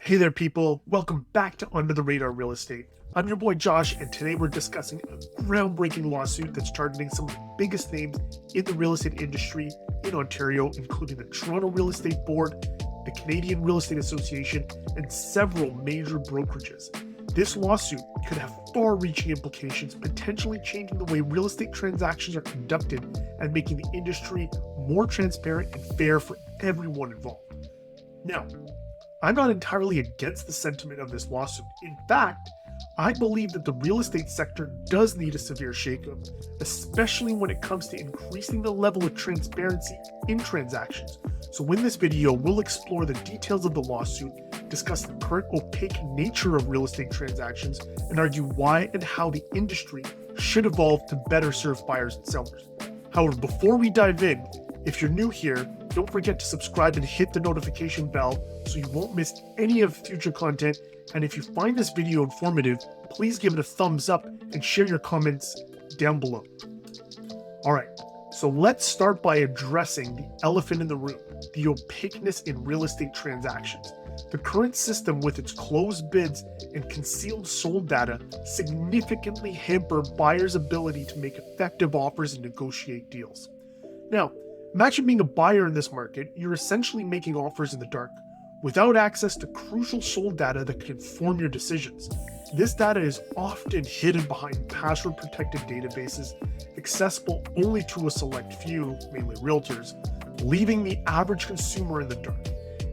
Hey there, people. Welcome back to Under the Radar Real Estate. I'm your boy Josh, and today we're discussing a groundbreaking lawsuit that's targeting some of the biggest names in the real estate industry in Ontario, including the Toronto Real Estate Board, the Canadian Real Estate Association, and several major brokerages. This lawsuit could have far-reaching implications, potentially changing the way real estate transactions are conducted and making the industry more transparent and fair for everyone involved. Now, I'm not entirely against the sentiment of this lawsuit. In fact, I believe that the real estate sector does need a severe shakeup, especially when it comes to increasing the level of transparency in transactions. So in this video, we'll explore the details of the lawsuit, discuss the current opaque nature of real estate transactions, and argue why and how the industry should evolve to better serve buyers and sellers. However, before we dive in, if you're new here, don't forget to subscribe and hit the notification bell so you won't miss any of future content. And if you find this video informative, please give it a thumbs up and share your comments down below. All right, so let's start by addressing the elephant in the room, the opaqueness in real estate transactions. The current system with its closed bids and concealed sold data significantly hamper buyers' ability to make effective offers and negotiate deals. Now, imagine being a buyer in this market. You're essentially making offers in the dark, without access to crucial sold data that can inform your decisions. This data is often hidden behind password-protected databases, accessible only to a select few, mainly realtors, leaving the average consumer in the dark.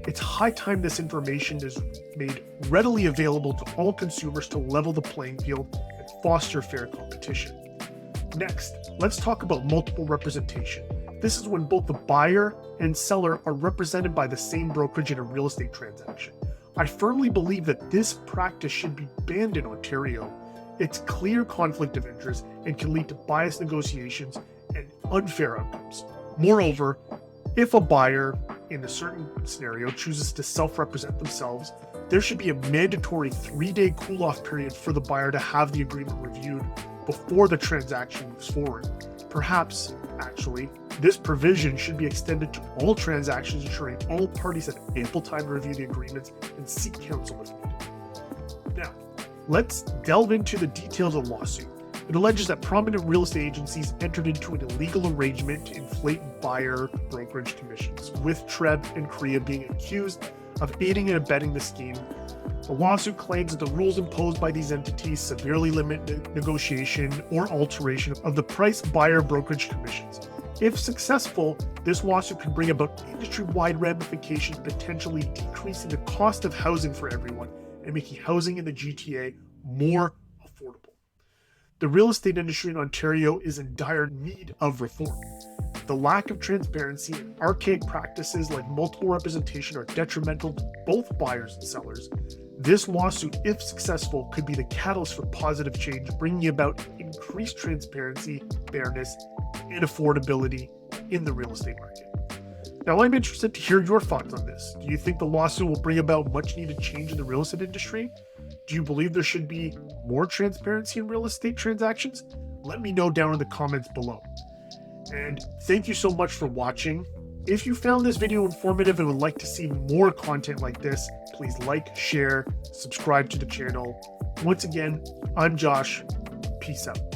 It's high time this information is made readily available to all consumers to level the playing field and foster fair competition. Next, let's talk about multiple representation. This is when both the buyer and seller are represented by the same brokerage in a real estate transaction. I firmly believe that this practice should be banned in Ontario. It's clear conflict of interest and can lead to biased negotiations and unfair outcomes. Moreover, if a buyer in a certain scenario chooses to self-represent themselves, there should be a mandatory 3-day cool-off period for the buyer to have the agreement reviewed before the transaction moves forward. Perhaps, actually, this provision should be extended to all transactions, ensuring all parties have ample time to review the agreements and seek counsel if needed. Now, let's delve into the details of the lawsuit. It alleges that prominent real estate agencies entered into an illegal arrangement to inflate buyer brokerage commissions, with TREB and CREA being accused of aiding and abetting the scheme. The lawsuit claims that the rules imposed by these entities severely limit negotiation or alteration of the price buyer brokerage commissions. If successful, this lawsuit could bring about industry-wide ramifications, potentially decreasing the cost of housing for everyone and making housing in the GTA more affordable. The real estate industry in Ontario is in dire need of reform. The lack of transparency and archaic practices like multiple representation are detrimental to both buyers and sellers. This lawsuit, if successful, could be the catalyst for positive change, bringing about increased transparency, fairness, and affordability in the real estate market. Now, I'm interested to hear your thoughts on this. Do you think the lawsuit will bring about much needed change in the real estate industry? Do you believe there should be more transparency in real estate transactions? Let me know down in the comments below. And thank you so much for watching. If you found this video informative and would like to see more content like this, please like, share, subscribe to the channel. Once again, I'm Josh. Peace out.